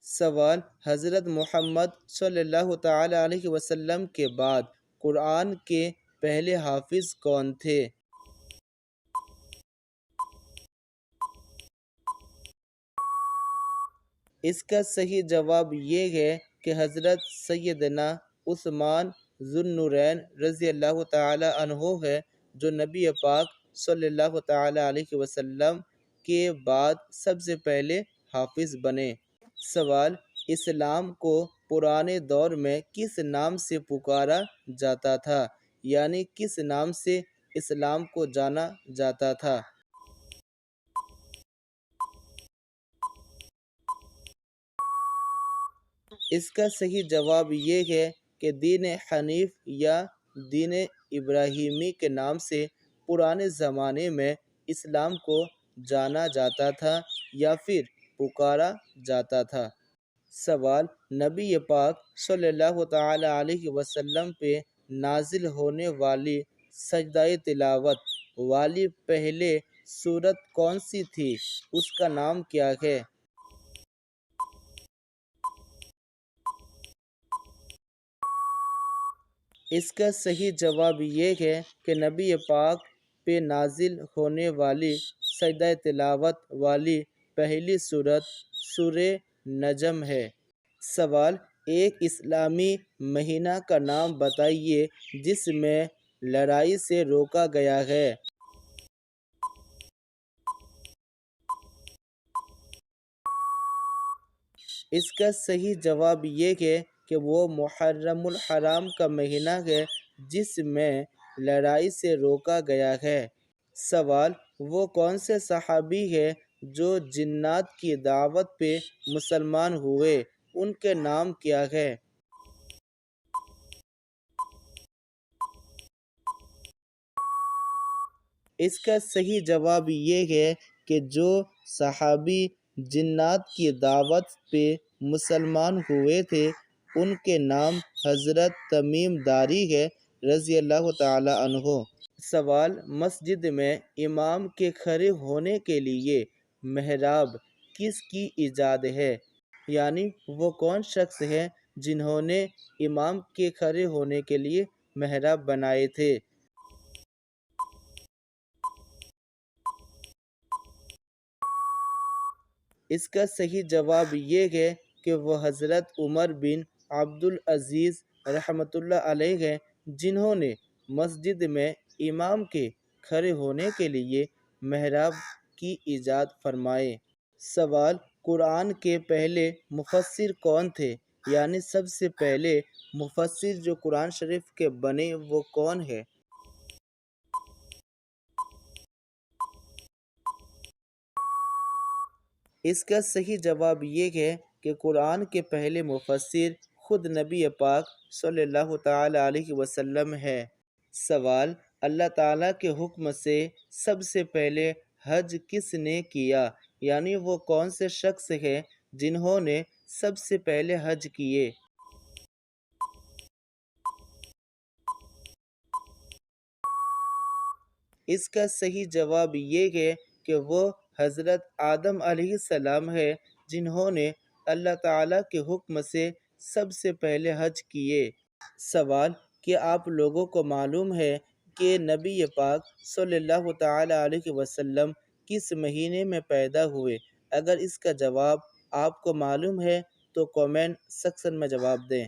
سوال: حضرت محمد صلی اللہ تعالی علیہ وسلم کے بعد قرآن کے پہلے حافظ کون تھے؟ اس کا صحیح جواب یہ ہے کہ حضرت سیدنا عثمان ذو النورین رضی اللہ تعالی عنہ ہے، جو نبی پاک صلی اللہ تعالی علیہ وسلم کے بعد سب سے پہلے حافظ بنے۔ سوال: اسلام کو پرانے دور میں کس نام سے پکارا جاتا تھا، یعنی کس نام سے اسلام کو جانا جاتا تھا؟ اس کا صحیح جواب یہ ہے کہ دین حنیف یا دین ابراہیمی کے نام سے پرانے زمانے میں اسلام کو جانا جاتا تھا یا پھر پکارا جاتا تھا۔ سوال: نبی پاک صلی اللہ تعالی علیہ وسلم پہ نازل ہونے والی سجدہ تلاوت والی پہلے سورت کون سی تھی؟ اس کا نام کیا ہے؟ اس کا صحیح جواب یہ ہے کہ نبی پاک پہ نازل ہونے والی سجدہ تلاوت والی پہلی سورت سورہ نجم ہے۔ سوال: ایک اسلامی مہینہ کا نام بتائیے جس میں لڑائی سے روکا گیا ہے۔ اس کا صحیح جواب یہ ہے کہ وہ محرم الحرام کا مہینہ ہے جس میں لڑائی سے روکا گیا ہے۔ سوال: وہ کون سے صحابی ہیں جو جنات کی دعوت پہ مسلمان ہوئے، ان کے نام کیا ہے؟ اس کا صحیح جواب یہ ہے کہ جو صحابی جنات کی دعوت پہ مسلمان ہوئے تھے ان کے نام حضرت تمیم داری ہے رضی اللہ تعالی عنہ۔ سوال: مسجد میں امام کے کھڑے ہونے کے لیے محراب کس کی ایجاد ہے، یعنی وہ کون شخص ہیں جنہوں نے امام کے کھڑے ہونے کے لیے محراب بنائے تھے؟ اس کا صحیح جواب یہ ہے کہ وہ حضرت عمر بن عبدالعزیز رحمۃ اللہ علیہ ہیں، جنہوں نے مسجد میں امام کے کھڑے ہونے کے لیے محراب کی ایجاد فرمائے۔ سوال: قرآن کے پہلے مفسر کون تھے، یعنی سب سے پہلے مفسر جو قرآن شریف کے بنے وہ کون ہے؟ اس کا صحیح جواب یہ ہے کہ قرآن کے پہلے مفسر خود نبی پاک صلی اللہ تعالی علیہ وسلم ہے۔ سوال: اللہ تعالیٰ کے حکم سے سب سے پہلے حج کس نے کیا، یعنی وہ کون سے شخص ہیں جنہوں نے سب سے پہلے حج کیے؟ اس کا صحیح جواب یہ ہے کہ وہ حضرت آدم علیہ السلام ہے، جنہوں نے اللہ تعالیٰ کے حکم سے سب سے پہلے حج کیے۔ سوال: کیا آپ لوگوں کو معلوم ہے کہ نبی پاک صلی اللہ تعالی علیہ وسلم کس مہینے میں پیدا ہوئے؟ اگر اس کا جواب آپ کو معلوم ہے تو کومنٹ سیکشن میں جواب دیں۔